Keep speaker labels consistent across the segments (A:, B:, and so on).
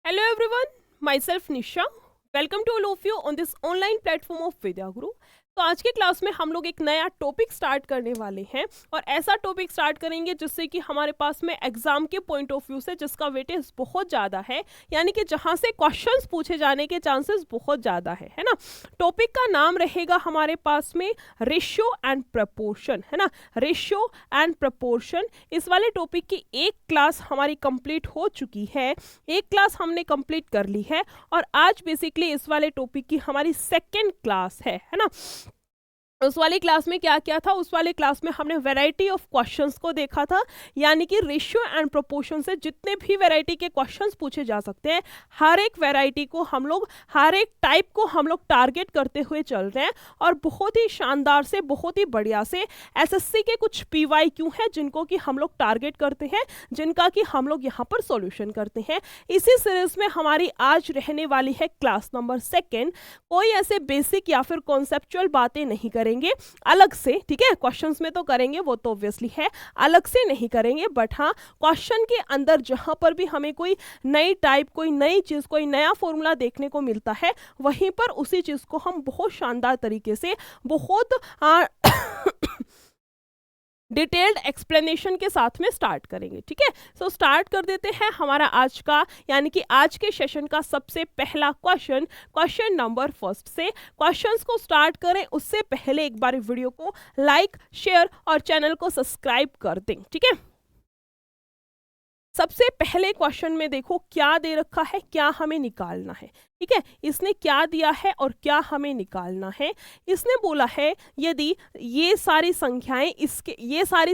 A: Hello everyone, myself Nisha. Welcome to all of you on this online platform of Vidya Guru. तो आज के class में हम लोग एक नया टॉपिक स्टार्ट करने वाले हैं और ऐसा टॉपिक स्टार्ट करेंगे जिससे कि हमारे पास में एग्जाम के पॉइंट ऑफ व्यू से जिसका वेटेज बहुत ज़्यादा है, यानी कि जहाँ से क्वेश्चंस पूछे जाने के चांसेस बहुत ज़्यादा है ना। टॉपिक का नाम रहेगा हमारे पास में रेशियो एंड प्रपोर्शन, है ना। रेशियो एंड प्रपोर्शन, इस वाले टॉपिक की एक क्लास हमारी कंप्लीट हो चुकी है, एक क्लास हमने कंप्लीट कर ली है और आज बेसिकली इस वाले टॉपिक की हमारी सेकेंड क्लास है ना। उस वाली क्लास में क्या क्या था, उस वाले क्लास में हमने वैरायटी ऑफ क्वेश्चंस को देखा था, यानी कि रेशियो एंड प्रोपोर्शन से जितने भी वैरायटी के क्वेश्चंस पूछे जा सकते हैं, हर एक वैरायटी को हम लोग, हर एक टाइप को हम लोग टारगेट करते हुए चल रहे हैं और बहुत ही शानदार से, बहुत ही बढ़िया से एसएससी के कुछ PYQ हैं जिनको कि हम लोग टारगेट करते हैं, जिनका कि हम लोग यहाँ पर सॉल्यूशन करते हैं। इसी सीरीज में हमारी आज रहने वाली है क्लास नंबर 2। कोई ऐसे बेसिक या फिर कॉन्सेप्चुअल बातें नहीं करेंगे अलग से, ठीक है। क्वेश्चंस में तो करेंगे, वो तो ऑब्वियसली है, अलग से नहीं करेंगे, बट हाँ क्वेश्चन के अंदर जहां पर भी हमें कोई नई टाइप, कोई नई चीज, कोई नया फॉर्मूला देखने को मिलता है, वहीं पर उसी चीज को हम बहुत शानदार तरीके से, बहुत डिटेल्ड एक्सप्लेनेशन के साथ में स्टार्ट करेंगे, ठीक है। सो स्टार्ट कर देते हैं हमारा आज का, यानी कि आज के सेशन का सबसे पहला क्वेश्चन नंबर 1 से। क्वेश्चंस को स्टार्ट करें उससे पहले एक बार वीडियो को लाइक, शेयर और चैनल को सब्सक्राइब कर दें, ठीक है। सबसे पहले क्वेश्चन में देखो क्या दे रखा है, क्या हमें निकालना है, ठीक है। इसने क्या दिया है और क्या हमें निकालना है। इसने बोला है यदि ये सारी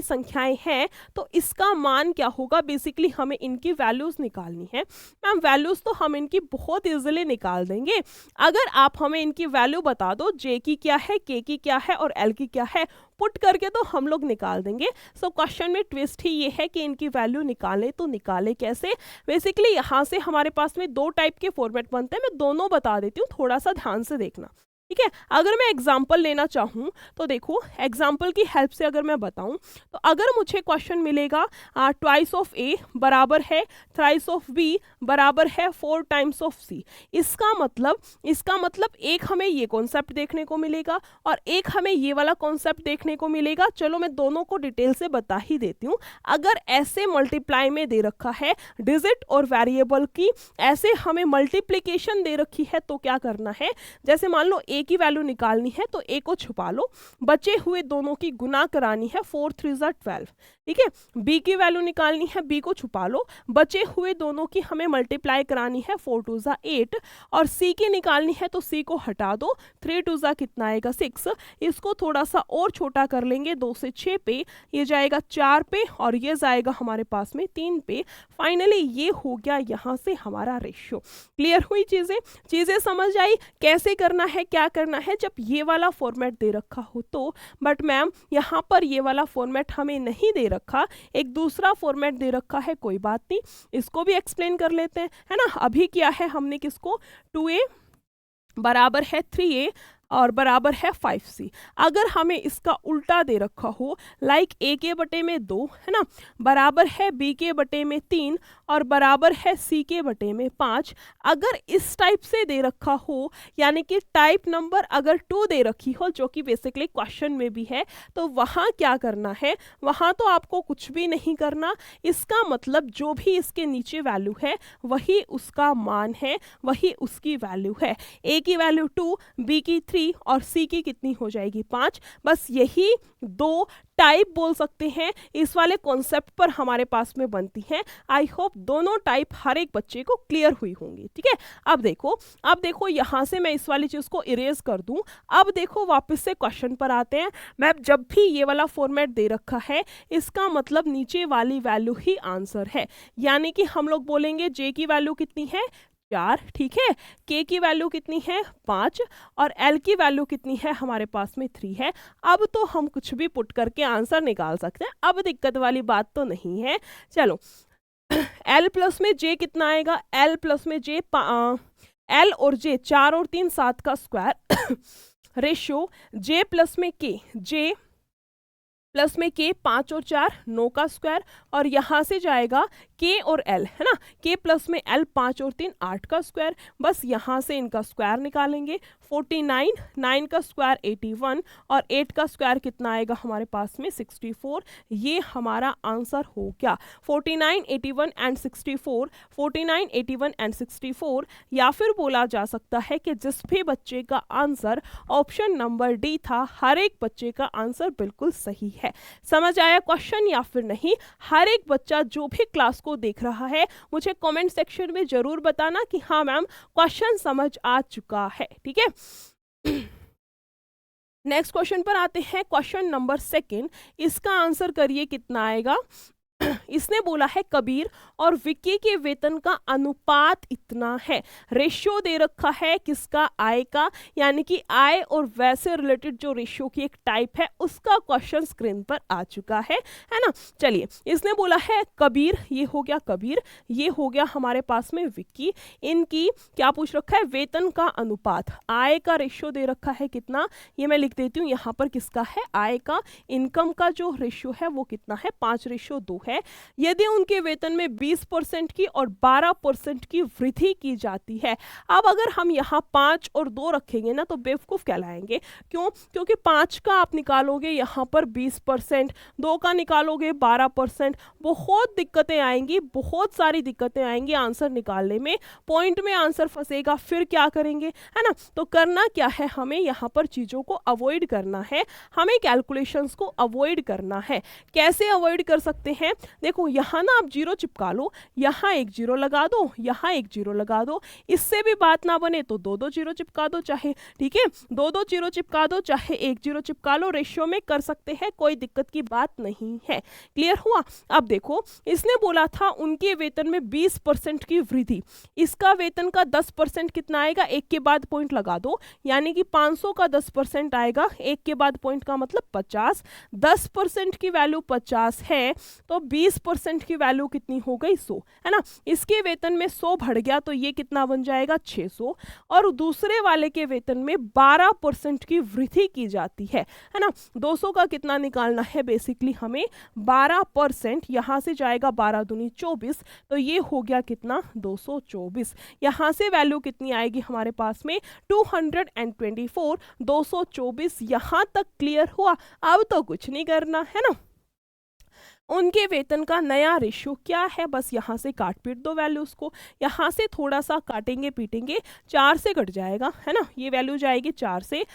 A: संख्याएं हैं तो इसका मान क्या होगा। बेसिकली हमें इनकी वैल्यूज निकालनी है। मैम वैल्यूज तो हम इनकी बहुत इजीली निकाल देंगे, अगर आप हमें इनकी वैल्यू बता दो, जे की क्या है, के की क्या है और एल की क्या है, पुट करके तो हम लोग निकाल देंगे। सो क्वेश्चन में ट्विस्ट ही ये है कि इनकी वैल्यू निकालें तो निकाले कैसे। बेसिकली यहाँ से हमारे पास में 2 टाइप के फॉर्मेट बनते हैं, मैं दोनों बता देती हूँ, थोड़ा सा ध्यान से देखना, ठीक है। अगर मैं एग्जाम्पल लेना चाहूँ तो देखो, एग्जाम्पल की हेल्प से अगर मैं बताऊँ तो अगर मुझे क्वेश्चन मिलेगा ट्वाइस ऑफ ए बराबर है थ्राइस ऑफ बी बराबर है 4 टाइम्स ऑफ सी, इसका मतलब एक हमें ये कॉन्सेप्ट देखने को मिलेगा और एक हमें ये वाला कॉन्सेप्ट देखने को मिलेगा। चलो मैं दोनों को डिटेल से बता ही देती हूँ। अगर ऐसे मल्टीप्लाई में दे रखा है डिजिट और वेरिएबल की, ऐसे हमें मल्टीप्लीकेशन दे रखी है, तो क्या करना है, जैसे मान लो ए की वैल्यू निकालनी है तो ए को छुपा लो, बचे हुए दोनों की गुना करानी है, 4 3 12, ठीक है। बी की वैल्यू निकालनी है, बी को छुपा लो, बचे हुए दोनों की हमें मल्टीप्लाई करानी है, 4 2 8, और सी की निकालनी है तो सी को हटा दो, 3 2 कितना आएगा 6, इसको थोड़ा सा और छोटा कर लेंगे, 2 से 6 पे, ये जाएगा 4 पे और ये जाएगा हमारे पास में 3 पे। फाइनली ये हो गया यहाँ से हमारा रेशियो। क्लियर हुई चीजें समझ आई कैसे करना है, क्या करना है जब ये वाला फॉर्मेट दे रखा हो तो। बट मैम यहाँ पर ये वाला फॉर्मेट हमें नहीं दे रखा, एक दूसरा फॉर्मेट दे रखा है, कोई बात नहीं, इसको भी एक्सप्लेन कर लेते हैं, है ना। अभी किया है हमने किसको, 2a बराबर है 3a और बराबर है 5c। अगर हमें इसका उल्टा दे रखा हो, लाइक a के बटे में 2, है ना, बराबर है b के बटे में 3 और बराबर है c के बटे में 5, अगर इस टाइप से दे रखा हो, यानी कि टाइप नंबर अगर 2 दे रखी हो, जो कि बेसिकली क्वेश्चन में भी है, तो वहाँ क्या करना है, वहाँ तो आपको कुछ भी नहीं करना। इसका मतलब जो भी इसके नीचे वैल्यू है वही उसका मान है, वही उसकी वैल्यू है। a की वैल्यू 2, b की 3 और सी की कितनी हो जाएगी 5। बस यही 2 टाइप बोल सकते हैं इस वाले कॉन्सेप्ट पर हमारे पास में बनती हैं। आई होप दोनों टाइप हर एक बच्चे को क्लियर हुई होंगी, ठीक है। अब देखो यहाँ से मैं इस वाली चीज को इरेज कर दूं। अब देखो वापस से क्वेश्चन पर आते हैं। मैं जब भी ये वाला फॉर्मेट दे रखा है, इसका मतलब नीचे वाली वैल्यू ही आंसर है, यानी कि हम लोग बोलेंगे जे की वैल्यू कितनी है 4, ठीक है, के की वैल्यू कितनी है 5 और एल की वैल्यू कितनी है हमारे पास में 3 है। अब तो हम कुछ भी पुट करके आंसर निकाल सकते हैं, अब दिक्कत वाली बात तो नहीं है। चलो एल प्लस में जे कितना आएगा, एल प्लस में जे एल और जे 4 और 3 7 का स्क्वायर रेशियो जे प्लस में के, जे प्लस में k 5 और 4 9 का स्क्वायर, और यहाँ से जाएगा k और l, है ना, k प्लस में l 5 और 3 8 का स्क्वायर, बस यहाँ से इनका स्क्वायर निकालेंगे। 49, 9 का स्क्वायर 81 और 8 का स्क्वायर कितना आएगा हमारे पास में 64। ये हमारा आंसर हो गया 49, 81 एंड 64, 49, 81 एंड 64। या फिर बोला जा सकता है कि जिस भी बच्चे का आंसर ऑप्शन नंबर डी था, हर एक बच्चे का आंसर बिल्कुल सही है। समझ आया क्वेश्चन या फिर नहीं? हर एक बच्चा जो भी क्लास को देख रहा है मुझे कमेंट सेक्शन में जरूर बताना कि हाँ मैम क्वेश्चन समझ आ चुका है। ठीक है, नेक्स्ट क्वेश्चन पर आते हैं। क्वेश्चन नंबर 2, इसका आंसर करिए कितना आएगा। इसने बोला है कबीर और विक्की के वेतन का अनुपात इतना है। रेशियो दे रखा है किसका? आय का, यानी कि आय और वैसे रिलेटेड जो रेशियो की एक टाइप है उसका क्वेश्चन स्क्रीन पर आ चुका है ना। चलिए, इसने बोला है कबीर, ये हो गया कबीर, ये हो गया हमारे पास में विक्की। इनकी क्या पूछ रखा है? वेतन का अनुपात। आय का रेशियो दे रखा है कितना, ये मैं लिख देती हूँ यहाँ पर, किसका है? आय का। इनकम का जो रेशियो है वो कितना है? 5:2 है। यदि उनके वेतन में 20% की और 12% की वृद्धि की जाती है। अब अगर हम यहाँ 5 और 2 रखेंगे ना तो बेवकूफ कहलाएंगे। क्यों? क्योंकि 5 का आप निकालोगे यहाँ पर 20%, 2 का निकालोगे 12%, बहुत दिक्कतें आएंगी, बहुत सारी दिक्कतें आएंगी आंसर निकालने में, पॉइंट में आंसर फंसेगा, फिर क्या करेंगे, है ना। तो करना क्या है, हमें यहाँ पर चीजों को अवॉइड करना है, हमें कैलकुलेशंस को अवॉइड करना है। कैसे अवॉइड कर सकते हैं? देखो यहाँ ना आप 0 चिपका लो, यहाँ एक 0 लगा दो, यहाँ एक 0 लगा दो। इससे भी बात ना बने तो 2-2 0 चिपका दो चाहे, ठीक है, 2-2 0 चिपका दो चाहे 1 0 चिपका लो, रेशियो में कर सकते हैं, कोई दिक्कत की बात नहीं है। क्लियर हुआ? अब देखो, इसने बोला था उनके वेतन में 20% की वृद्धि। इसका वेतन का 10% कितना आएगा? 1 के बाद पॉइंट लगा दो, यानी कि 500 का 10% आएगा, 1 के बाद पॉइंट का मतलब 50। 10% की वैल्यू 50 है तो 20% की वैल्यू कितनी हो गई? 100, है ना। इसके वेतन में 100 बढ़ गया तो ये कितना बन जाएगा? 600। और दूसरे वाले के वेतन में 12% की वृद्धि की जाती है ना। 200 का कितना निकालना है? बेसिकली हमें 12%, यहां से जाएगा 12 दूनी 24, तो ये हो गया कितना? 224। यहां से वैल्यू कितनी आएगी हमारे पास में? 224। 224 यहां तक क्लियर हुआ? अब तो कुछ नहीं करना है ना। उनके वेतन का नया रेशियो क्या है? बस यहाँ से काट पीट दो वैल्यूज को, यहाँ से थोड़ा सा काटेंगे पीटेंगे, 4 से कट जाएगा, है ना। ये वैल्यू जाएगी 4 से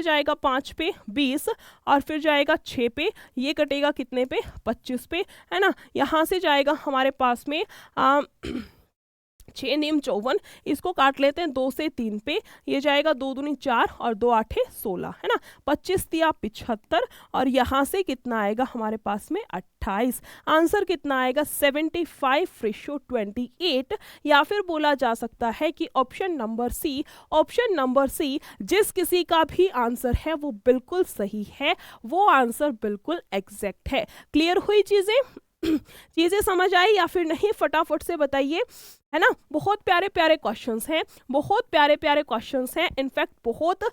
A: जाएगा 5 पे 20, और फिर जाएगा 6 पे, ये कटेगा कितने पे? 25 पे, है ना। यहाँ से जाएगा हमारे पास में 6 नीम 54, इसको काट लेते हैं 2 से 3 पे, ये जाएगा 2 दूनी 4 और 2 आठे 16, है ना। 25 दिया 75, और यहाँ से कितना आएगा हमारे पास में? 28। आंसर कितना आएगा? 75:28। या फिर बोला जा सकता है कि ऑप्शन नंबर सी जिस किसी का भी आंसर है वो बिल्कुल सही है, वो आंसर बिल्कुल एग्जैक्ट है। क्लियर हुई चीजें? चीजें समझ आई या फिर नहीं? फटाफट से बताइए, है ना। बहुत प्यारे प्यारे क्वेश्चंस हैं, बहुत प्यारे प्यारे क्वेश्चंस हैं, इनफैक्ट बहुत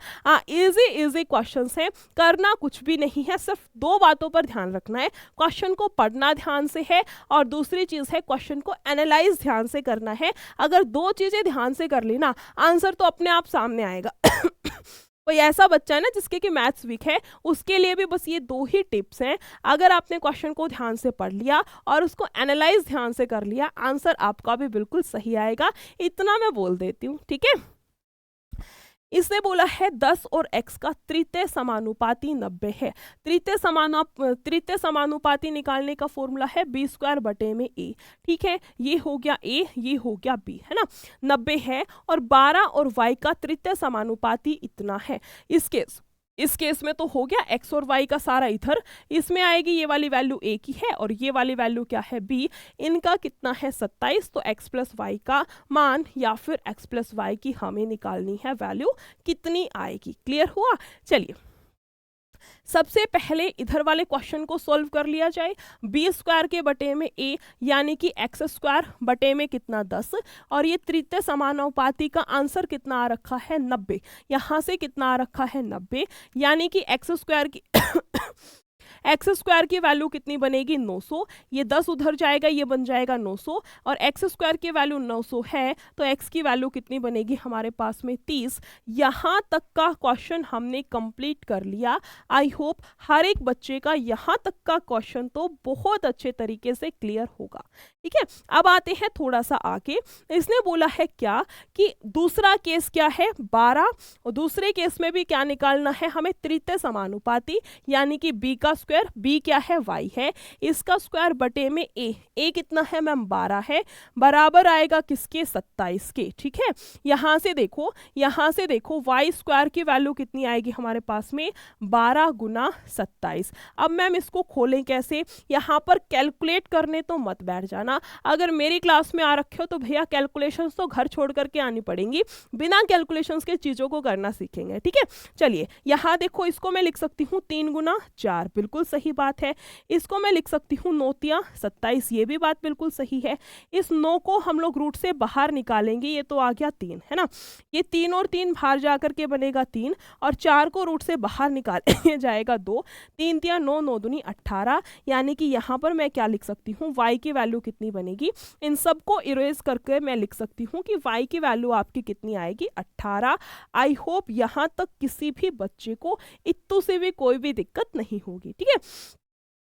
A: इजी क्वेश्चंस हैं। करना कुछ भी नहीं है, सिर्फ 2 बातों पर ध्यान रखना है। क्वेश्चन को पढ़ना ध्यान से है, और दूसरी चीज है क्वेश्चन को एनालाइज ध्यान से करना है। अगर 2 चीजें ध्यान से कर ली ना, आंसर तो अपने आप सामने आएगा। कोई ऐसा बच्चा है ना जिसके कि मैथ्स वीक है, उसके लिए भी बस ये 2 ही टिप्स हैं। अगर आपने क्वेश्चन को ध्यान से पढ़ लिया और उसको एनालाइज ध्यान से कर लिया, आंसर आपका भी बिल्कुल सही आएगा। इतना मैं बोल देती हूँ, ठीक है। इसने बोला है 10 और x का तृतीय समानुपाती 90 है। तृतीय समानुपाती निकालने का फॉर्मूला है b² बटे में a। ठीक है, ये हो गया a, ये हो गया b, है ना। 90 है और 12 और y का तृतीय समानुपाती इतना है। इस केस में तो हो गया x और y का सारा इधर, इसमें आएगी ये वाली वैल्यू a की है और ये वाली वैल्यू क्या है? b। इनका कितना है? 27। तो x प्लस वाई का मान या फिर x प्लस वाई की हमें निकालनी है वैल्यू, कितनी आएगी? क्लियर हुआ? चलिए, सबसे पहले इधर वाले क्वेश्चन को सॉल्व कर लिया जाए। b² के बटे में a, यानी कि x² बटे में कितना? 10, और ये तृतीय समानुपाती का आंसर कितना आ रखा है? 90। यहाँ से कितना आ रखा है? 90, यानी कि x² की एक्स स्क्वायर की वैल्यू कितनी बनेगी 900, ये 10 उधर जाएगा, ये बन जाएगा 900, और एक्स स्क्वायर की वैल्यू 900 है तो एक्स की वैल्यू कितनी बनेगी हमारे पास में 30। यहाँ तक का क्वेश्चन हमने कंप्लीट कर लिया। आई होप हर एक बच्चे का यहाँ तक का क्वेश्चन तो बहुत अच्छे तरीके से क्लियर होगा। ठीक है, अब आते हैं थोड़ा सा आगे। इसने बोला है क्या कि दूसरा केस क्या है 12, और दूसरे केस में भी क्या निकालना है हमें तृतीय समानुपाती, यानी कि b का स्क्वायर, b क्या है y है, इसका स्क्वायर बटे में a कितना है मैम 12 है, बराबर आएगा किसके 27 के। ठीक है, यहाँ से देखो y स्क्वायर की वैल्यू कितनी आएगी हमारे पास में 12 गुना 27। अब मैम इसको खोलें कैसे, यहाँ पर कैलकुलेट करने तो मत बैठ जाना, अगर मेरी क्लास में आ रखे हो तो भैया कैलकुलेशंस तो घर छोड़ करके आनी पड़ेंगी, बिना कैलकुलेशंस के चीज़ों को करना सीखेंगे। ठीक है, चलिए यहाँ देखो, इसको मैं लिख सकती हूँ 3 गुना 4, बिल्कुल सही बात है। इसको मैं लिख सकती हूँ 9 तिया 27, ये भी बात बिल्कुल सही है। इस 9 को हम लोग रूट से बाहर निकालेंगे, ये तो आ गया 3 है ना, ये 3 और 3 बाहर जा करके बनेगा 3, और 4 को रूट से बाहर निकाल जाएगा 2, 3 तिया 9, 9 दूनी 18, यानी कि यहाँ पर मैं क्या लिख सकती हूँ y की वैल्यू कितनी बनेगी, इन सबको इरेज करके मैं लिख सकती हूँ कि y की वैल्यू आपकी कितनी आएगी 18। आई होप यहाँ तक किसी भी बच्चे को इत्तू से भी कोई भी दिक्कत नहीं होगी। ठीक है,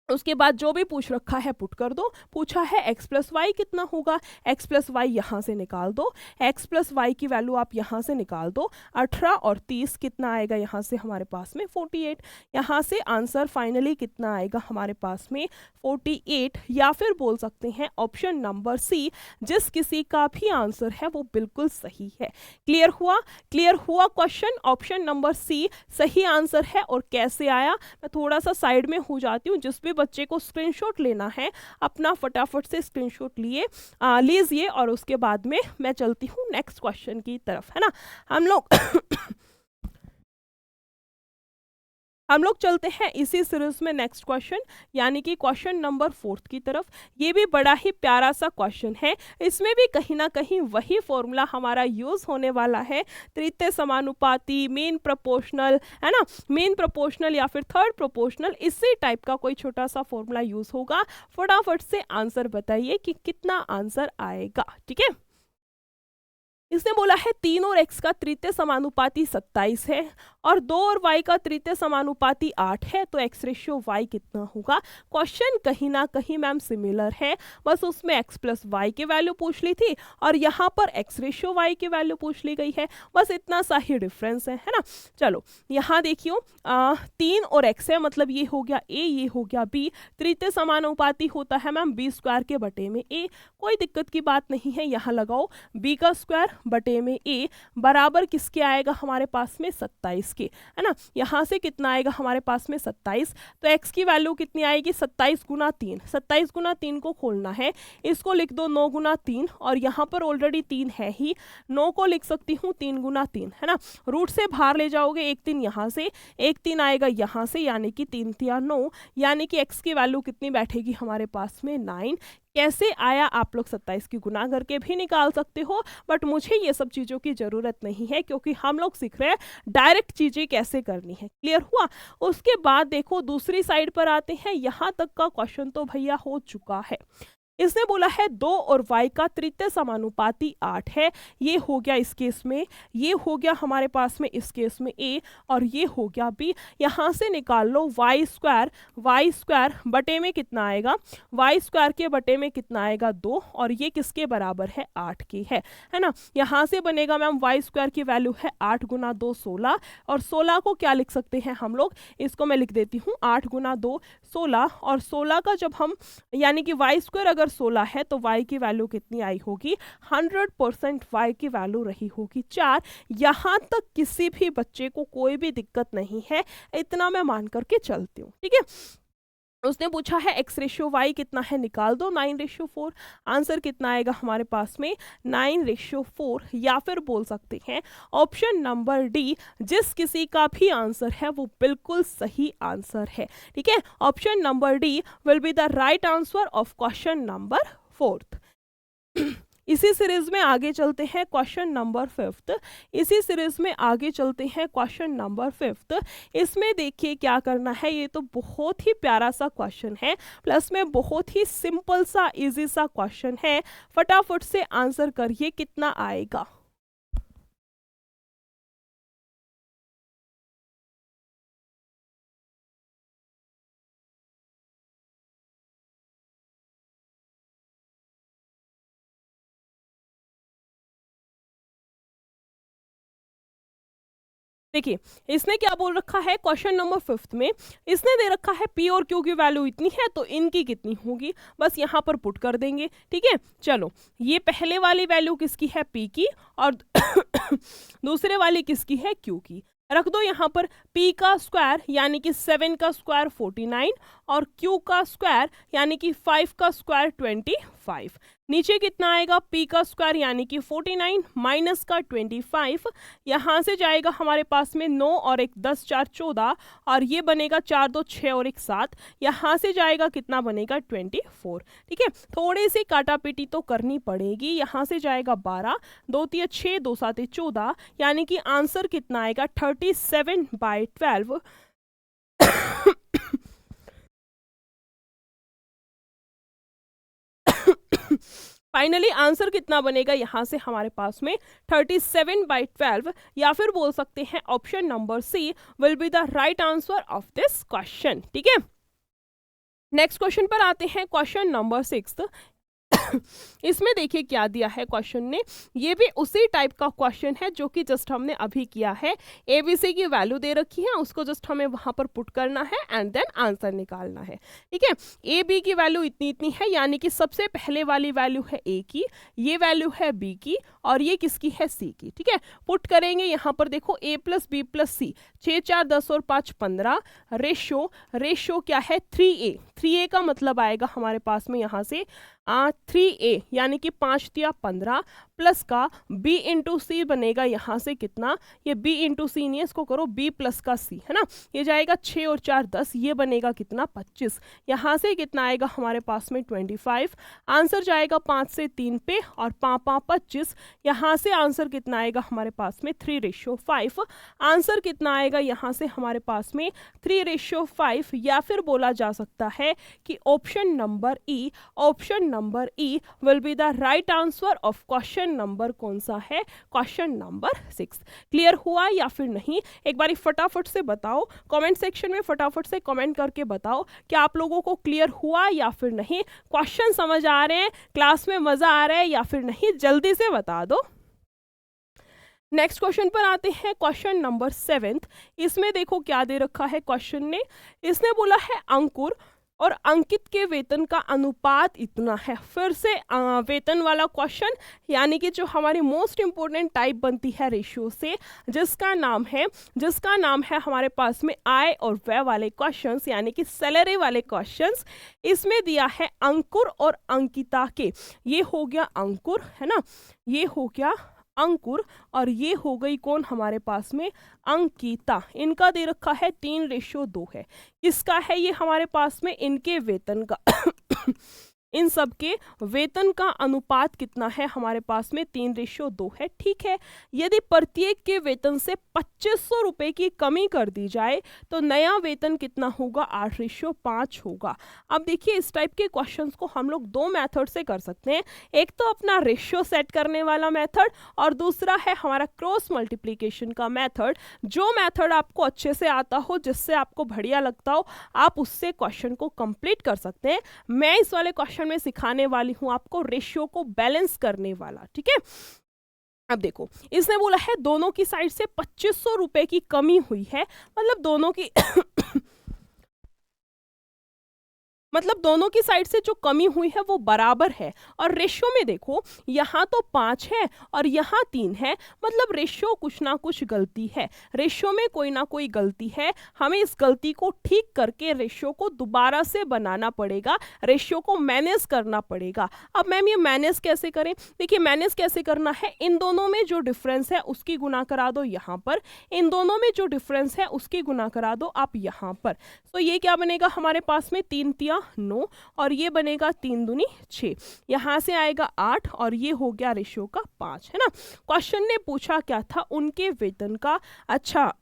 A: उसके बाद जो भी पूछ रखा है पुट कर दो। पूछा है x प्लस वाई कितना होगा, x प्लस वाई यहाँ से निकाल दो, x प्लस वाई की वैल्यू आप यहाँ से निकाल दो, 18 और 30 कितना आएगा यहाँ से हमारे पास में 48। यहाँ से आंसर फाइनली कितना आएगा हमारे पास में 48, या फिर बोल सकते हैं ऑप्शन नंबर सी, जिस किसी का भी आंसर है वो बिल्कुल सही है। क्लियर हुआ क्वेश्चन, ऑप्शन नंबर सी सही आंसर है। और कैसे आया, मैं थोड़ा सा साइड में हो जाती हूँ, जिस भी बच्चे को स्क्रीनशॉट लेना है अपना फटाफट से स्क्रीनशॉट लीजिए, और उसके बाद में मैं चलती हूँ नेक्स्ट क्वेश्चन की तरफ, है ना। हम लोग चलते हैं इसी सीरीज में नेक्स्ट क्वेश्चन, यानी कि क्वेश्चन नंबर 4 की तरफ। ये भी बड़ा ही प्यारा सा क्वेश्चन है, इसमें भी कहीं ना कहीं वही फॉर्मूला हमारा यूज होने वाला है, तृतीय समानुपाती, मेन प्रोपोर्शनल, है ना, मेन प्रोपोर्शनल या फिर थर्ड प्रोपोर्शनल, इसी टाइप का कोई छोटा सा फॉर्मूला यूज होगा। फटाफट से आंसर बताइए कि कितना आंसर आएगा। ठीक है, इसने बोला है 3 और x का तृतीय समानुपाती 27 है और 2 और y का तृतीय समानुपाती 8 है, तो x रेशियो y कितना होगा। क्वेश्चन कहीं ना कहीं मैम सिमिलर है, बस उसमें x प्लस वाई की वैल्यू पूछ ली थी और यहाँ पर x रेशियो y की वैल्यू पूछ ली गई है, बस इतना सा ही डिफरेंस है ना। चलो यहाँ देखियो 3 और x है, मतलब ये हो गया a, ये हो गया b, तृतीय समानुपाती होता है मैम b स्क्वायर के बटे में a, कोई दिक्कत की बात नहीं है। यहाँ लगाओ b का स्क्वायर बटे में a बराबर किसके आएगा हमारे पास में 27 के, है ना। यहाँ से कितना आएगा हमारे पास में 27, तो x की वैल्यू कितनी आएगी 27 गुना 3, 27 गुना 3 को खोलना है, इसको लिख दो 9 गुना 3, और यहाँ पर ऑलरेडी 3 है ही, 9 को लिख सकती हूँ 3 गुना 3, है ना। रूट से बाहर ले जाओगे, एक 3 यहाँ से, एक 3 आएगा यहाँ से, यानी कि 3 तिया 9, यानी कि x की वैल्यू कितनी बैठेगी हमारे पास में 9। कैसे आया आप लोग 27 की गुना करके भी निकाल सकते हो, बट मुझे ये सब चीज़ों की ज़रूरत नहीं है क्योंकि हम लोग सीख रहे हैं डायरेक्ट चीज़ें कैसे करनी है। क्लियर हुआ। उसके बाद देखो दूसरी साइड पर आते हैं, यहाँ तक का क्वेश्चन तो भैया हो चुका है। इसने बोला है 2 और y का तृतीय समानुपाती 8 है, ये हो गया इस केस में, ये हो गया हमारे पास में इस केस में a, और ये हो गया b। यहाँ से निकाल लो y स्क्वायर बटे में कितना आएगा, y स्क्वायर के बटे में कितना आएगा 2, और ये किसके बराबर है 8 के है ना। यहाँ से बनेगा मैम y स्क्वायर की वैल्यू है 8 गुना 2 16, और 16 को क्या लिख सकते हैं हम लोग, इसको मैं लिख देती हूँ 8 गुना 2 16, और 16 का जब हम यानी कि y स्क्वायर अगर 16 है तो y की वैल्यू कितनी आई होगी 100% y की वैल्यू रही होगी 4। यहाँ तक किसी भी बच्चे को कोई भी दिक्कत नहीं है, इतना मैं मान करके चलती हूँ। ठीक है, उसने पूछा है x रेशियो y कितना है, निकाल दो 9:4। आंसर कितना आएगा हमारे पास में 9:4, या फिर बोल सकते हैं ऑप्शन नंबर डी, जिस किसी का भी आंसर है वो बिल्कुल सही आंसर है। ठीक है, option number D will be the right answer of question number 4। इसी सीरीज में आगे चलते हैं क्वेश्चन नंबर 5th। इसी सीरीज में आगे चलते हैं क्वेश्चन नंबर 5th। इसमें देखिए क्या करना है, ये तो बहुत ही प्यारा सा क्वेश्चन है, प्लस में बहुत ही सिंपल सा इजी सा क्वेश्चन है। फटाफट से आंसर करिए कितना आएगा। देखिए इसने क्या बोल रखा है क्वेश्चन नंबर 5th में, इसने दे रखा है पी और क्यू की वैल्यू इतनी है तो इनकी कितनी होगी, बस यहाँ पर पुट कर देंगे। ठीक है, चलो ये पहले वाली वैल्यू किसकी है, पी की, और दूसरे वाली किसकी है, क्यू की। रख दो यहाँ पर p का स्क्वायर यानी कि 7 का स्क्वायर 49 और q का स्क्वायर यानी कि 5 का स्क्वायर 25। नीचे कितना आएगा, p का स्क्वायर यानी कि 49 माइनस का 25, यहाँ से जाएगा हमारे पास में 9 और 1 10 4 14 और ये बनेगा 4 2 6 और 1 7, यहाँ से जाएगा कितना बनेगा 24। ठीक है, थोड़ी सी काटा पीटी तो करनी पड़ेगी। यहाँ से जाएगा 12, 2 3 6 2 7 14, यानी कि आंसर कितना आएगा 37/12। फाइनली आंसर कितना बनेगा, यहां से हमारे पास में 37/12, या फिर बोल सकते हैं option number C will be the right answer of this question. ठीक है, नेक्स्ट क्वेश्चन पर आते हैं, क्वेश्चन नंबर 6। इसमें देखिए क्या दिया है क्वेश्चन ने, ये भी उसी टाइप का क्वेश्चन है जो कि जस्ट हमने अभी किया है। एबीसी की वैल्यू दे रखी है, उसको जस्ट हमें वहां पर पुट करना है एंड देन आंसर निकालना है। ठीक है, ए बी की वैल्यू इतनी इतनी है, यानी कि सबसे पहले वाली वैल्यू है ए की, ये वैल्यू है बी की और ये किसकी है, सी की। ठीक है, पुट करेंगे यहाँ पर, देखो a + b + c, 6 4 10 और 5 15, रेशो क्या है 3a। 3a का मतलब आएगा हमारे पास में यहाँ से 3a यानी कि 5 × 15 प्लस का b × c बनेगा यहाँ से कितना, ये b × c नहीं है, इसको करो b + का c, है ना, ये जाएगा 6 और 4 10, ये बनेगा कितना 25, यहाँ से कितना आएगा हमारे पास में 25। आंसर जाएगा 5 से 3 पे और 5 5 25, यहाँ से आंसर कितना आएगा हमारे पास में 3:5। आंसर कितना आएगा यहाँ से हमारे पास में 3:5, या फिर बोला जा सकता है कि option number E will be the right answer of question number कौन सा है, क्वेश्चन नंबर 6। क्लियर हुआ या फिर नहीं, एक बारी फटाफट से बताओ, कमेंट सेक्शन में फटाफट से कमेंट करके बताओ कि आप लोगों को क्लियर हुआ या फिर नहीं, क्वेश्चन समझ आ रहे हैं, क्लास में मजा आ रहा है या फिर नहीं, जल्दी से बता दो। नेक्स्ट क्वेश्चन पर आते हैं, क्वेश्चन नंबर 7। इसमें देखो क्या दे रखा है क्वेश्चन ने, इसने बोला है अंकुर और अंकित के वेतन का अनुपात इतना है। फिर से वेतन वाला क्वेश्चन, यानी कि जो हमारी मोस्ट इंपोर्टेंट टाइप बनती है रेशियो से, जिसका नाम है हमारे पास में आय और व्यय वाले क्वेश्चंस, यानी कि सैलरी वाले क्वेश्चंस। इसमें दिया है अंकुर और अंकिता के, ये हो गया अंकुर, है ना, ये हो गया अंकुर और ये हो गई कौन हमारे पास में, अंकिता। इनका दे रखा है 3:2 है। किसका है ये हमारे पास में, इनके वेतन का इन सब के वेतन का अनुपात कितना है हमारे पास में, 3:2 है। ठीक है, यदि प्रत्येक के वेतन से 2500 रुपए की कमी कर दी जाए तो नया वेतन कितना होगा, 8:5 होगा। अब देखिए इस टाइप के क्वेश्चंस को हम लोग 2 मेथड से कर सकते हैं, एक तो अपना रेशियो सेट करने वाला मेथड और दूसरा है हमारा क्रॉस मल्टीप्लीकेशन का मेथड। जो मेथड आपको अच्छे से आता हो, जिससे आपको बढ़िया लगता हो, आप उससे क्वेश्चन को कंप्लीट कर सकते हैं। मैं इस वाले क्वेश्चन में सिखाने वाली हूं आपको रेशियो को बैलेंस करने वाला। ठीक है, अब देखो इसने बोला है दोनों की साइड से 2500 रुपए की कमी हुई है, मतलब दोनों की साइड से जो कमी हुई है वो बराबर है। और रेशियो में देखो यहाँ तो 5 है और यहाँ 3 है, मतलब रेशियो कुछ ना कुछ गलती है, रेशियो में कोई ना कोई गलती है। हमें इस गलती को ठीक करके रेशियो को दोबारा से बनाना पड़ेगा, रेशियो को मैनेज करना पड़ेगा। अब मैम ये मैनेज कैसे करें, देखिए मैनेज कैसे करना है, इन दोनों में जो डिफरेंस है उसकी गुना करा दो यहाँ पर, इन दोनों में जो डिफरेंस है उसकी गुना करा दो आप यहाँ पर। तो ये क्या बनेगा हमारे पास में, 3 × बनेगा 9 और ये बनेगा 3 दूनी 6, यहाँ से आएगा 8 और ये हो गया रेशियो का 5, है ना। क्वेश्चन ने पूछा क्या था, उनके वेतन का, अच्छा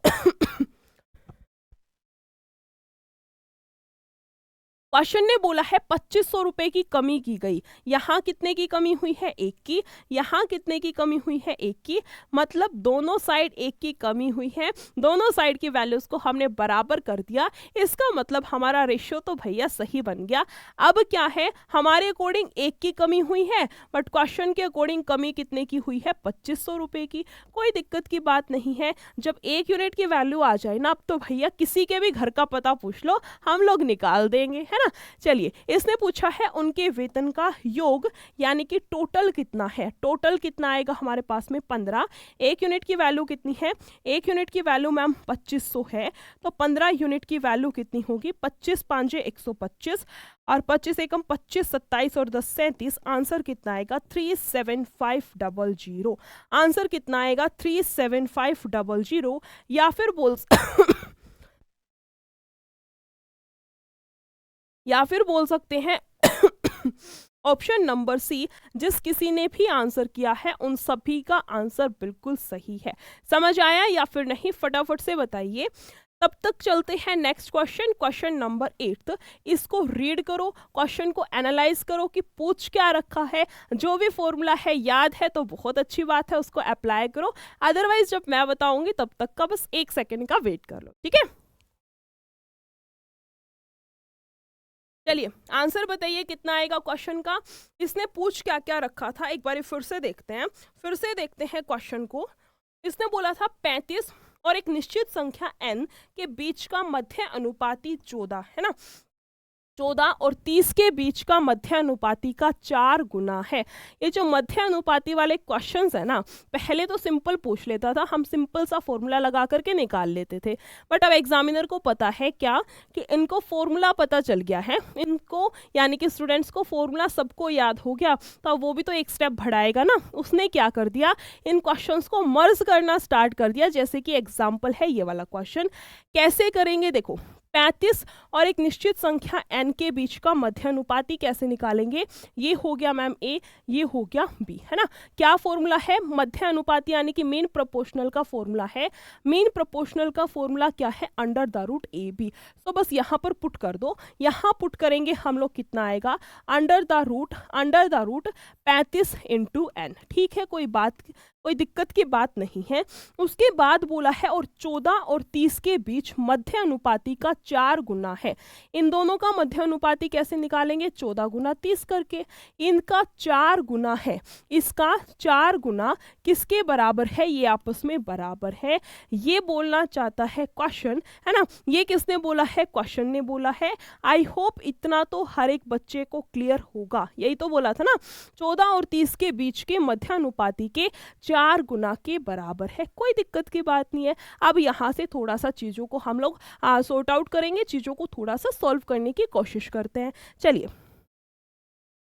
A: क्वेश्चन ने बोला है 2500 रुपए की कमी की गई, यहाँ कितने की कमी हुई है, 1 की, यहाँ कितने की कमी हुई है, 1 की, मतलब दोनों साइड 1 की कमी हुई है, दोनों साइड की वैल्यूज को हमने बराबर कर दिया, इसका मतलब हमारा रेशियो तो भैया सही बन गया। अब क्या है, हमारे अकॉर्डिंग 1 की कमी हुई है, बट क्वेश्चन के अकॉर्डिंग कमी कितने की हुई है, 2500 रुपए की। कोई दिक्कत की बात नहीं है, जब 1 यूनिट की वैल्यू आ जाए ना, अब तो भैया किसी के भी घर का पता पूछ लो, हम लोग निकाल देंगे, है ना। चलिए, इसने पूछा है उनके वेतन का योग यानी कि टोटल कितना है, टोटल कितना आएगा हमारे पास में 15, 1 यूनिट की वैल्यू कितनी है, 1 यूनिट की वैल्यू मैम 2500 है, तो 15 यूनिट की वैल्यू कितनी होगी, 25 5 125 और 25 एकम 25 27 और 10 37, आंसर कितना आएगा 37500, आंसर कितना आएगा 37500, या फिर बोल सकते हैं ऑप्शन नंबर सी, जिस किसी ने भी आंसर किया है उन सभी का आंसर बिल्कुल सही है। समझ आया या फिर नहीं, फटाफट से बताइए। तब तक चलते हैं नेक्स्ट क्वेश्चन, क्वेश्चन नंबर 8। इसको रीड करो, क्वेश्चन को एनालाइज करो कि पूछ क्या रखा है, जो भी फॉर्मूला है याद है तो बहुत अच्छी बात है, उसको अप्लाई करो, अदरवाइज जब मैं बताऊंगी तब तक का बस 1 सेकेंड का वेट कर लो, ठीक है। चलिए, आंसर बताइए कितना आएगा क्वेश्चन का। इसने पूछ क्या क्या रखा था, एक बार फिर से देखते हैं क्वेश्चन को। इसने बोला था 35 और एक निश्चित संख्या n के बीच का मध्य अनुपाती 14, है ना, 14 और 30 के बीच का मध्य अनुपाती का 4 गुना है। ये जो मध्य अनुपाती वाले क्वेश्चंस है ना, पहले तो सिंपल पूछ लेता था, हम सिंपल सा फॉर्मूला लगा करके निकाल लेते थे, बट अब एग्जामिनर को पता है क्या कि इनको फॉर्मूला पता चल गया है, इनको यानी कि स्टूडेंट्स को फॉर्मूला सबको याद हो गया, तो वो भी तो एक स्टेप बढ़ाएगा ना। उसने क्या कर दिया, इन क्वेश्चंस को मर्ज करना स्टार्ट कर दिया, जैसे कि एग्जाम्पल है ये वाला क्वेश्चन। कैसे करेंगे देखो, 35 और एक निश्चित संख्या n के बीच का मध्य अनुपाती कैसे निकालेंगे, ये हो गया मैम a, ये हो गया b, है ना। क्या फॉर्मूला है, मध्य अनुपाती यानी कि मीन प्रोपोर्शनल का फॉर्मूला है, मीन प्रोपोर्शनल का फॉर्मूला क्या है, under the root A B. तो बस यहाँ पर पुट कर दो, यहाँ पुट करेंगे हम लोग, कितना आएगा under the root 35 into n, ठीक है, कोई दिक्कत की बात नहीं है। उसके बाद बोला है और 14 और 30 के बीच मध्य अनुपाती का 4 गुना है। इन दोनों का मध्य अनुपाती कैसे निकालेंगे, 14 गुना 30 करके, इनका 4 गुना है, इसका 4 गुना किसके बराबर है, ये आपस में बराबर है, ये बोलना चाहता है क्वेश्चन, है ना। ये किसने बोला है, क्वेश्चन ने बोला है। आई होप इतना तो हर एक बच्चे को क्लियर होगा, यही तो बोला था ना, 14 और 30 के बीच के मध्य अनुपाती के 4 गुना के बराबर है, कोई दिक्कत की बात नहीं है। अब यहाँ से थोड़ा सा चीज़ों को हम लोग सॉर्ट आउट करेंगे, चीज़ों को थोड़ा सा सॉल्व करने की कोशिश करते हैं। चलिए,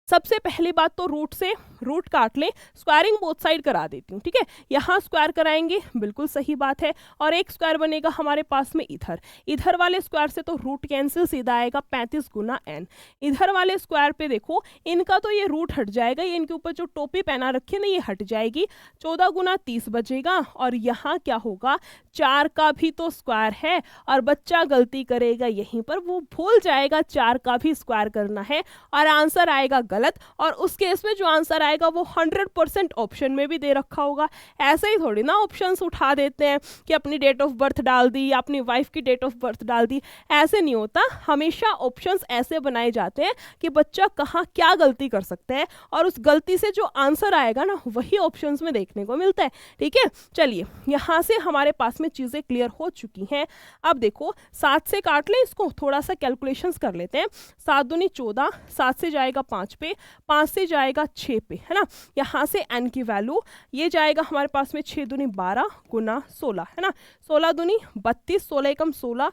A: सबसे पहली बात तो रूट से रूट काट लें, स्क्वायरिंग बोथ साइड करा देती हूँ, ठीक है। यहाँ स्क्वायर कराएंगे, बिल्कुल सही बात है, और एक स्क्वायर बनेगा हमारे पास में इधर वाले स्क्वायर से तो रूट कैंसिल, सीधा आएगा 35 गुना n। इधर वाले स्क्वायर पे देखो, इनका तो ये रूट हट जाएगा, ये इनके ऊपर जो टोपी पहना रखी है ना, ये हट जाएगी, 14 गुना 30 बचेगा, और यहाँ क्या होगा, 4 का भी तो स्क्वायर है, और बच्चा गलती करेगा यहीं पर, वो भूल जाएगा 4 का भी स्क्वायर करना है, और आंसर आएगा गलत। और उस केस में जो आंसर आएगा वो 100% ऑप्शन में भी दे रखा होगा। ऐसे ही थोड़ी ना ऑप्शंस उठा देते हैं कि अपनी डेट ऑफ बर्थ डाल दी या अपनी वाइफ की डेट ऑफ बर्थ डाल दी, ऐसे नहीं होता। हमेशा ऑप्शंस ऐसे बनाए जाते हैं कि बच्चा कहाँ क्या गलती कर सकता है, और उस गलती से जो आंसर आएगा ना, वही ऑप्शंस में देखने को मिलता है, ठीक है। चलिए, यहाँ से हमारे पास में चीज़ें क्लियर हो चुकी हैं। अब देखो, 7 से काट लें इसको, थोड़ा सा कैलकुलेशंस कर लेते हैं। 7 दूनी 14, 7 से जाएगा 5 पे, 5 से जाएगा 6 पे, है ना। यहाँ से n की वैल्यू, ये जाएगा हमारे पास में 6 दूनी 12 गुना 16, है ना, 16 दूनी 32, 16 एकम 16,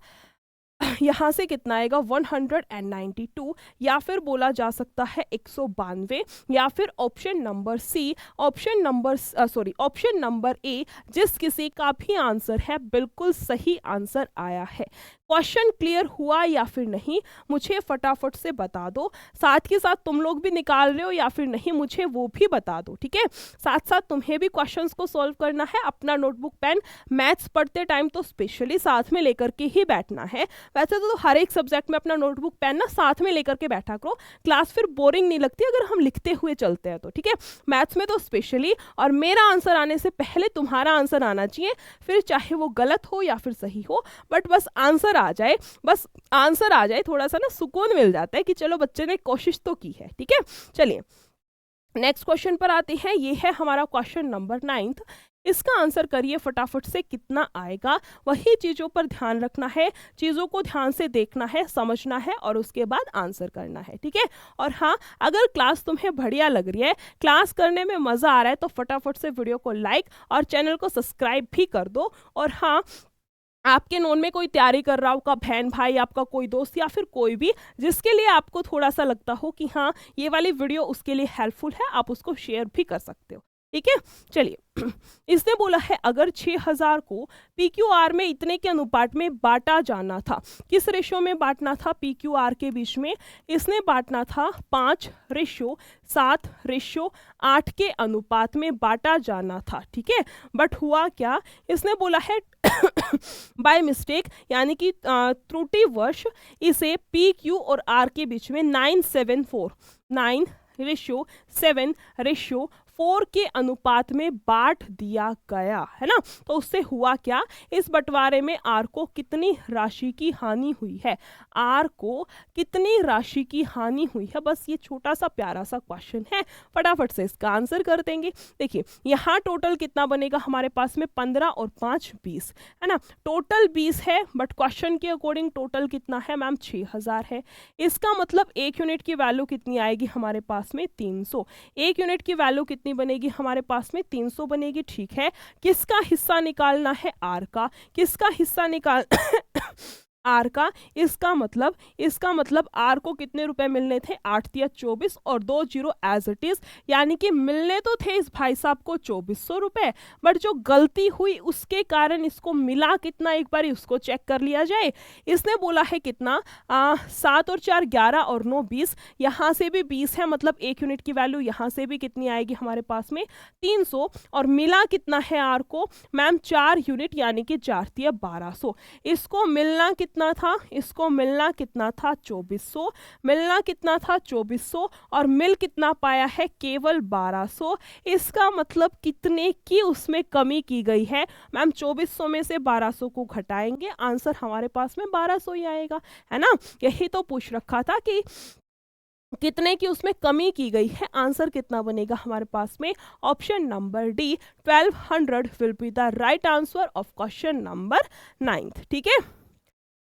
A: यहाँ से कितना आएगा 192, या फिर बोला जा सकता है 192, या फिर option number C, option number A, जिस किसी का भी आंसर है बिल्कुल सही आंसर आया है। क्वेश्चन क्लियर हुआ या फिर नहीं, मुझे फटाफट से बता दो। साथ के साथ तुम लोग भी निकाल रहे हो या फिर नहीं, मुझे वो भी बता दो, ठीक है। साथ साथ तुम्हें भी क्वेश्चंस को सॉल्व करना है। अपना नोटबुक पेन मैथ्स पढ़ते टाइम तो स्पेशली साथ में लेकर के ही बैठना है। वैसे तो हर एक सब्जेक्ट में अपना नोटबुक पेन ना साथ में लेकर के बैठा करो, क्लास फिर बोरिंग नहीं लगती अगर हम लिखते हुए चलते हैं तो, ठीक है। मैथ्स में तो स्पेशली, और मेरा आंसर आने से पहले तुम्हारा आंसर आना चाहिए, फिर चाहे वो गलत हो या फिर सही हो, बट बस आंसर आ जाए, बस आंसर आ जाए, थोड़ा सा ना सुकून मिल जाता है कि चलो बच्चे ने कोशिश तो की है, ठीक है। चलिए नेक्स्ट क्वेश्चन पर आते हैं। ये है हमारा क्वेश्चन नंबर 9। इसका आंसर करिए फटाफट से, कितना आएगा। वही चीज़ों पर ध्यान रखना है, चीज़ों को ध्यान से देखना है, समझना है और उसके बाद आंसर करना है, ठीक है। और हाँ, अगर क्लास तुम्हें बढ़िया लग रही है, क्लास करने में मज़ा आ रहा है, तो फटाफट से वीडियो को लाइक और चैनल को सब्सक्राइब भी कर दो। और हाँ, आपके नोन में कोई तैयारी कर रहा हो, का बहन भाई, आपका कोई दोस्त या फिर कोई भी जिसके लिए आपको थोड़ा सा लगता हो कि हाँ ये वाली वीडियो उसके लिए हेल्पफुल है, आप उसको शेयर भी कर सकते हो, ठीक है। चलिए इसने बोला है अगर 6000 को PQR में इतने के अनुपात में बांटा जाना था, किस रेशो में बांटना था PQR के बीच में, इसने बांटना था 5:7:8 के अनुपात में बांटा जाना था, ठीक है। बट हुआ क्या, इसने बोला है बाय मिस्टेक यानी कि त्रुटिवश इसे PQ और R के बीच में 9:7 के अनुपात में बांट दिया गया है ना। तो उससे हुआ क्या, इस बंटवारे में आर को कितनी राशि की हानि हुई है, आर को कितनी राशि की हानि हुई है। बस ये छोटा सा प्यारा सा क्वेश्चन है, फटाफट से इसका आंसर कर देंगे। देखिए यहाँ टोटल कितना बनेगा हमारे पास में 15 और 5 20 है ना। टोटल 20 है, बट क्वेश्चन के अकॉर्डिंग टोटल कितना है मैम 6000 है। इसका मतलब एक यूनिट की वैल्यू कितनी आएगी हमारे पास में 300। एक यूनिट की वैल्यू कितनी बनेगी हमारे पास में 300 बनेगी, ठीक है। किसका हिस्सा निकालना है, आर का। किसका हिस्सा निकाल आर का, इसका मतलब आर को कितने रुपए मिलने थे, 8×3 = 24 और 2 0 एज इट इज, यानी कि मिलने तो थे इस भाई साहब को 2400 रुपए, बट जो गलती हुई उसके कारण इसको मिला कितना, एक बार उसको चेक कर लिया जाए। इसने बोला है कितना 7 और 4 11 और 9 20, यहाँ से भी 20 है, मतलब एक यूनिट की वैल्यू यहाँ से भी कितनी आएगी हमारे पास में 300, और मिला कितना है आर को मैम 4 यूनिट, यानी कि 4×3 = 1200। इसको मिलना कितना था, इसको मिलना कितना था 2400, मिलना कितना था 2400, और मिल कितना पाया है केवल 1200। इसका मतलब कितने की उसमें कमी की गई है मैम, 2400 में से 1200 को घटाएंगे, आंसर हमारे पास में 1200 ही आएगा, है ना। यही तो पूछ रखा था कि कितने की उसमें कमी की गई है, आंसर कितना बनेगा हमारे पास में, option number D 1200 will be the right answer of question number 9, ठीक है।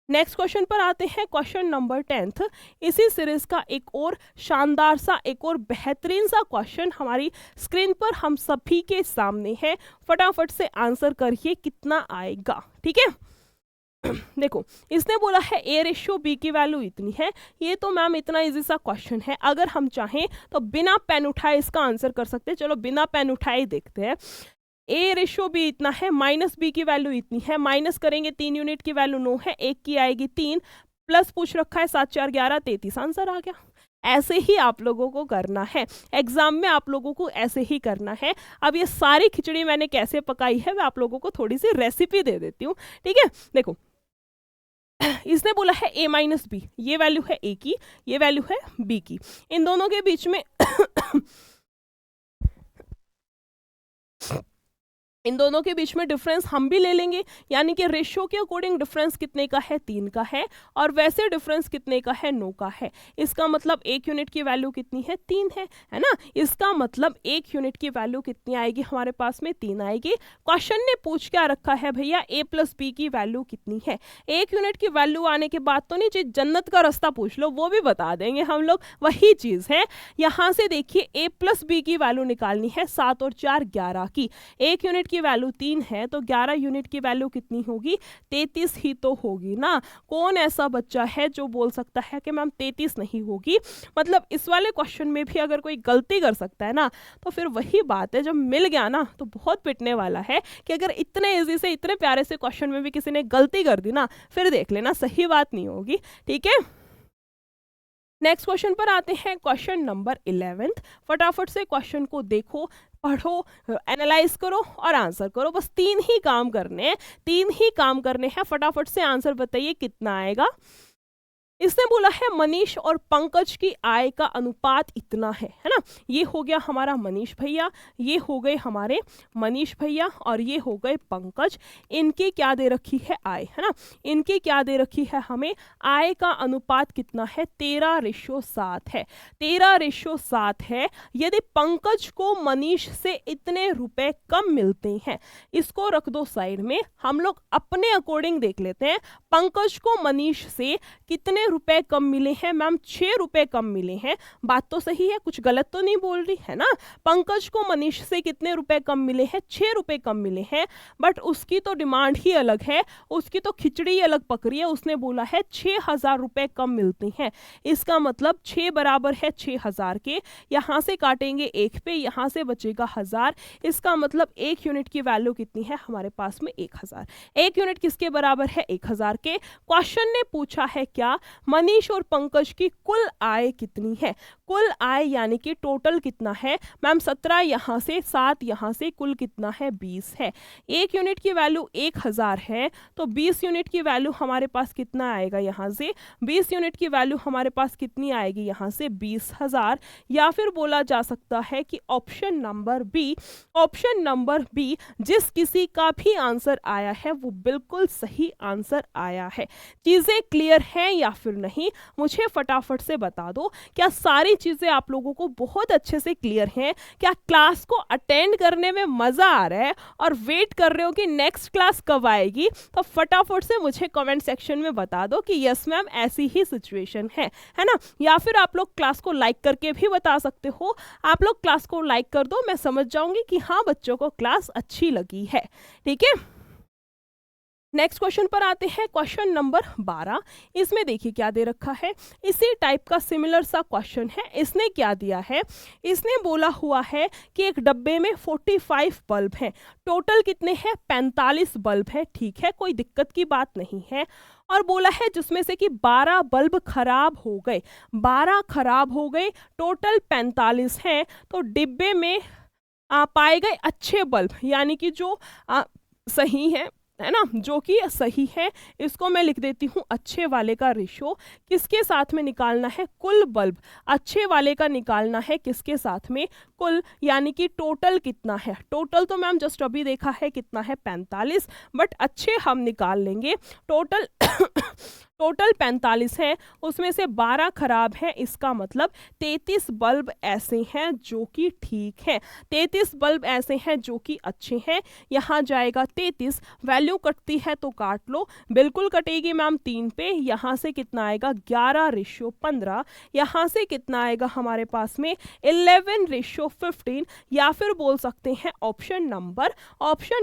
A: नेक्स्ट क्वेश्चन पर आते हैं, क्वेश्चन नंबर 10। इसी सीरीज का एक और शानदार सा, एक और बेहतरीन सा क्वेश्चन हमारी स्क्रीन पर हम सभी के सामने है। फटाफट से आंसर करिए कितना आएगा, ठीक है। देखो इसने बोला है A/B की वैल्यू इतनी है। ये तो मैम इतना इजी सा क्वेश्चन है, अगर हम चाहें तो बिना पेन उठाए इसका आंसर कर सकते हैं। चलो बिना पेन उठाए देखते हैं। A/B इतना है, -B की वैल्यू इतनी है, माइनस करेंगे 3 यूनिट की वैल्यू 9 है, 1 की आएगी 3, प्लस पूछ रखा है 7 4 11 33, आंसर आ गया। ऐसे ही आप लोगों को करना है, एग्जाम में आप लोगों को ऐसे ही करना है। अब ये सारी खिचड़ी मैंने कैसे पकाई है मैं आप लोगों को थोड़ी सी रेसिपी दे देती हूँ, ठीक है। देखो इसने बोला है A-B, ये वैल्यू है A की, ये वैल्यू है B की, इन दोनों के बीच में इन दोनों के बीच में डिफरेंस हम भी ले लेंगे, यानी कि रेशियो के अकॉर्डिंग डिफरेंस कितने का है 3 का है, और वैसे डिफरेंस कितने का है 9 का है। इसका मतलब एक यूनिट की वैल्यू कितनी है 3 है ना। इसका मतलब एक यूनिट की वैल्यू कितनी आएगी हमारे पास में 3 आएगी। क्वेश्चन ने पूछ क्या रखा है भैया, A+B की वैल्यू कितनी है। एक यूनिट की वैल्यू आने के बाद तो नहीं जन्नत का रास्ता पूछ लो, वो भी बता देंगे हम लोग, वही चीज है। यहाँ से देखिए A+B की वैल्यू निकालनी है 7 और 4 11 की। एक यूनिट की वैल्यू 3 है तो 11 यूनिट की वैल्यू कितनी होगी, 33 ही तो होगी ना। कौन ऐसा बच्चा है जो बोल सकता है कि मैम 33 नहीं होगी। मतलब इस वाले क्वेश्चन में भी अगर कोई गलती कर सकता है ना, तो फिर वही बात है, जब मिल गया ना तो बहुत पिटने वाला है कि अगर इतने इजी से इतने प्यारे से क्वेश्चन में भी किसी ने गलती कर दी ना, फिर देख लेना सही बात नहीं होगी, ठीक है। नेक्स्ट क्वेश्चन पर आते हैं, क्वेश्चन नंबर 11। फटाफट से क्वेश्चन को देखो, पढ़ो, एनालाइज करो और आंसर करो। बस 3 ही काम करने हैं, 3 ही काम करने हैं। फटाफट से आंसर बताइए कितना आएगा। इसने बोला है मनीष और पंकज की आय का अनुपात इतना है ना। ये हो गया हमारा मनीष भैया, ये हो गए हमारे मनीष भैया और ये हो गए पंकज। इनकी क्या दे रखी है, आय, है ना। इनकी क्या दे रखी है हमें, आय का अनुपात कितना है, 13:7 है। 13:7 है। यदि पंकज को मनीष से इतने रुपए कम मिलते हैं, इसको रख दो साइड में, हम लोग अपने अकॉर्डिंग देख लेते हैं। पंकज को मनीष से कितने रुपए कम मिले हैं, मैम 6 रुपए कम मिले हैं। बात तो सही है, कुछ गलत तो नहीं बोल रही है ना। पंकज को मनीष से कितने रुपए कम मिले हैं, 6 रुपए कम मिले हैं। बट उसकी तो डिमांड ही अलग है, उसकी तो खिचड़ी अलग पक रही है। उसने बोला है 6,000 रुपए कम मिलते हैं। इसका मतलब 6 बराबर है 6,000 के, यहां से काटेंगे 1 पे, यहां से बचेगा 1000। इसका मतलब 1 यूनिट की वैल्यू कितनी है हमारे पास में, 1000। 1 यूनिट किसके बराबर है, 1000 के। क्वेश्चन ने पूछा है क्या, मनीष और पंकज की कुल आय कितनी है। कुल आय यानी कि टोटल कितना है, मैम 17 यहां से, 7 यहां से, कुल कितना है, 20 है। 1 यूनिट की वैल्यू 1000 है तो 20 यूनिट की वैल्यू हमारे पास कितना आएगा, यहां से 20 यूनिट की वैल्यू हमारे पास कितनी आएगी, यहां से 20,000। या फिर बोला जा सकता है कि option number B, option number B, जिस किसी का भी आंसर आया है वो बिल्कुल सही आंसर आया है। चीजें क्लियर हैं या फिर नहीं, मुझे फटाफट से बता दो। क्या सारी चीजें आप लोगों को बहुत अच्छे से क्लियर हैं? क्या क्लास को अटेंड करने में मजा आ रहा है और वेट कर रहे हो कि नेक्स्ट क्लास कब आएगी? तो फटाफट से मुझे कमेंट सेक्शन में बता दो कि यस मैम ऐसी ही सिचुएशन है ना। या फिर आप लोग क्लास को लाइक करके भी बता सकते हो। आप लोग क्लास को लाइक कर दो, मैं समझ जाऊंगी कि हाँ बच्चों को क्लास अच्छी लगी है, ठीक है। नेक्स्ट क्वेश्चन पर आते हैं, क्वेश्चन नंबर 12। इसमें देखिए क्या दे रखा है, इसी टाइप का सिमिलर सा क्वेश्चन है। इसने क्या दिया है, इसने बोला हुआ है कि एक डब्बे में 45 बल्ब हैं, टोटल कितने हैं, 45 बल्ब हैं, ठीक है, कोई दिक्कत की बात नहीं है। और बोला है जिसमें से कि 12 बल्ब खराब हो गए, 12 खराब हो गए, टोटल 45 हैं। तो डिब्बे में पाए गए अच्छे बल्ब, यानी कि जो सही है ना, जो कि सही है, इसको मैं लिख देती हूँ अच्छे वाले का रेशो किसके साथ में निकालना है, कुल बल्ब अच्छे वाले का निकालना है किसके साथ में, कुल, यानी कि टोटल कितना है। टोटल तो मैम जस्ट अभी देखा है कितना है, 45, बट अच्छे हम निकाल लेंगे। टोटल टोटल 45 है, उसमें से 12 खराब है, इसका मतलब 33 बल्ब ऐसे हैं जो कि ठीक है, 33 बल्ब ऐसे हैं जो कि अच्छे हैं। यहाँ जाएगा 33, वैल्यू कटती है तो काट लो, बिल्कुल कटेगी मैम 3 पे। यहाँ से कितना आएगा, 11:15। यहाँ से कितना आएगा हमारे पास में, 11:15। या फिर बोल सकते हैं ऑप्शन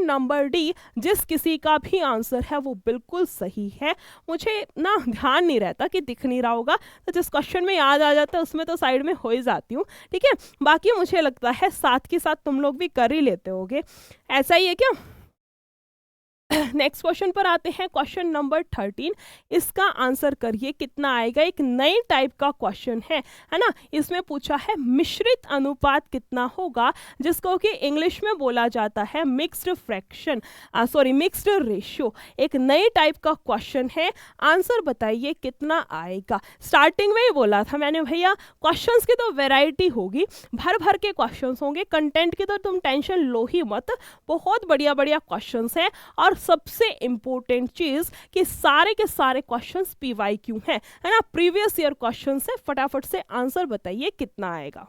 A: नंबर डी, जिस किसी का भी आंसर है वो बिल्कुल सही है। मुझे ना ध्यान नहीं रहता कि दिख नहीं रहा होगा, तो जिस क्वेश्चन में याद आ जाता है उसमें तो साइड में हो ही जाती हूँ, ठीक है। बाकी मुझे लगता है साथ के साथ तुम लोग भी कर ही लेते होगे, ऐसा ही है क्या। नेक्स्ट क्वेश्चन पर आते हैं, क्वेश्चन नंबर 13। इसका आंसर करिए कितना आएगा। एक नई टाइप का क्वेश्चन है ना। इसमें पूछा है मिश्रित अनुपात कितना होगा, जिसको कि इंग्लिश में बोला जाता है मिक्स्ड फ्रैक्शन, मिक्स्ड रेशियो। एक नई टाइप का क्वेश्चन है, आंसर बताइए कितना आएगा। स्टार्टिंग में ही बोला था मैंने भैया, क्वेश्चंस की तो वैरायटी होगी, भर भर के क्वेश्चंस होंगे, कंटेंट की तो तुम टेंशन लो ही मत, बहुत बढ़िया बढ़िया क्वेश्चंस हैं। और सबसे इंपॉर्टेंट चीज कि सारे के सारे क्वेश्चंस PYQ हैं, है ना, प्रीवियस ईयर क्वेश्चंस है। फटाफट से आंसर बताइए कितना आएगा।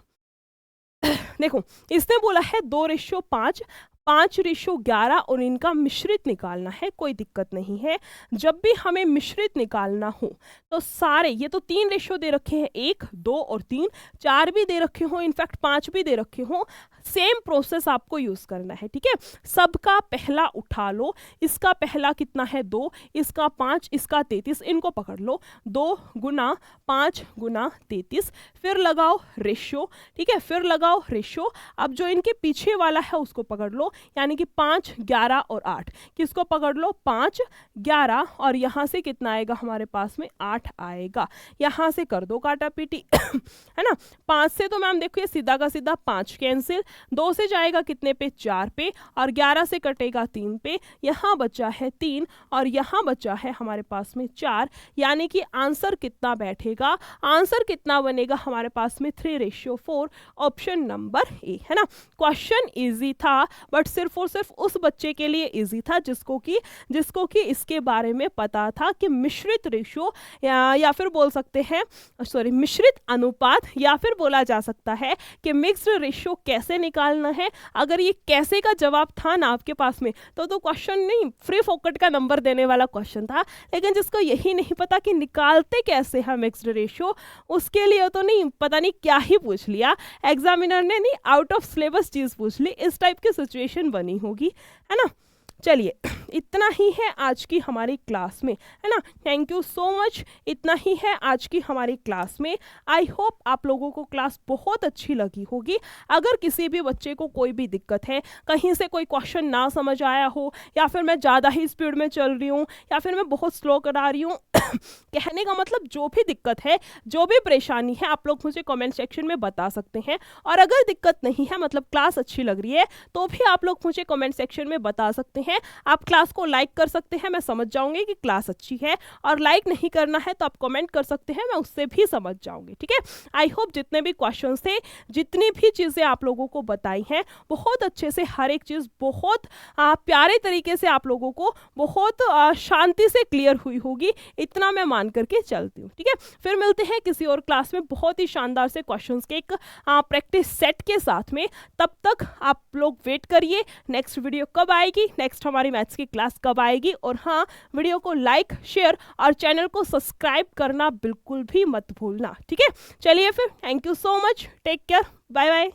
A: देखो इसने बोला है 2:5, 5:11 और इनका मिश्रित निकालना है, कोई दिक्कत नहीं है। जब भी हमें मिश्रित निकालना हो तो सारे, ये तो 3 रेशियो दे रखे हैं, 1, 2 और 3, 4 भी दे रखे हो, इनफैक्ट 5 भी दे रखे हो, सेम प्रोसेस आपको यूज करना है, ठीक है। सबका पहला उठा लो, इसका पहला कितना है 2, इसका 5, इसका 33, इनको पकड़ लो, 2 गुना 5 गुना 33, फिर लगाओ रेशियो, ठीक है, फिर लगाओ रेशियो। अब जो इनके पीछे वाला है उसको पकड़ लो, यानी कि 5, 11 और 8, किसको पकड़ लो 5, 11 और यहाँ से कितना आएगा हमारे पास में 8 आएगा। यहाँ से कर दो काटा पीटी है ना। 5 से तो मैम देखो ये सीधा का सीधा 5 कैंसिल, 2 से जाएगा कितने पे 4 पे, और 11 से कटेगा 3 पे, यहाँ बचा है 3 और यहाँ बचा है हमारे पास में 4, यानी कि आंसर कितना बैठेगा, आंसर कितना बनेगा हमारे पास में 3:4, ऑप्शन नंबर ए, है ना। क्वेश्चन इजी था बट सिर्फ और सिर्फ उस बच्चे के लिए इजी था जिसको कि इसके बारे में पता था कि मिश्रित रेशियो या फिर बोल सकते हैं मिश्रित अनुपात, या फिर बोला जा सकता है कि मिक्स्ड रेशियो कैसे निकालना है। अगर ये कैसे का जवाब था ना आपके पास में तो क्वेश्चन नहीं, फ्री फोकट का नंबर देने वाला क्वेश्चन था। लेकिन जिसको यही नहीं पता कि निकालते कैसे हैं मिक्स्ड रेशियो, उसके लिए तो नहीं पता नहीं क्या ही पूछ लिया एग्जामिनर ने, नहीं आउट ऑफ सिलेबस चीज पूछ ली, इस टाइप की सिचुएशन बनी होगी, है ना। चलिए इतना ही है आज की हमारी क्लास में, है ना। थैंक यू सो मच, इतना ही है आज की हमारी क्लास में। आई होप आप लोगों को क्लास बहुत अच्छी लगी होगी। अगर किसी भी बच्चे को कोई भी दिक्कत है, कहीं से कोई क्वेश्चन ना समझ आया हो, या फिर मैं ज़्यादा ही स्पीड में चल रही हूँ, या फिर मैं बहुत स्लो करा रही हूँ कहने का मतलब जो भी दिक्कत है, जो भी परेशानी है, आप लोग मुझे कमेंट सेक्शन में बता सकते हैं। और अगर दिक्कत नहीं है, मतलब क्लास अच्छी लग रही है, तो भी आप लोग मुझे कमेंट सेक्शन में बता सकते हैं। आप क्लास को लाइक कर सकते हैं, मैं समझ जाऊंगी कि क्लास अच्छी है, और लाइक नहीं करना है तो आप कमेंट कर सकते हैं, मैं उससे भी समझ जाऊंगी, ठीक है। आई होप जितने भी क्वेश्चंस थे, जितनी भी चीज़ें आप लोगों को बताई हैं, बहुत अच्छे से हर एक चीज़ बहुत प्यारे तरीके से आप लोगों को बहुत शांति से क्लियर हुई होगी, इतना मैं मान करके चलती हूँ, ठीक है। फिर मिलते हैं किसी और क्लास में बहुत ही शानदार से क्वेश्चंस के एक प्रैक्टिस सेट के साथ में। तब तक आप लोग वेट करिए, नेक्स्ट वीडियो कब आएगी, नेक्स्ट हमारी मैथ्स की क्लास कब आएगी। और हाँ, वीडियो को लाइक, शेयर और चैनल को सब्सक्राइब करना बिल्कुल भी मत भूलना, ठीक है। चलिए फिर, thank you so much, take care, bye bye.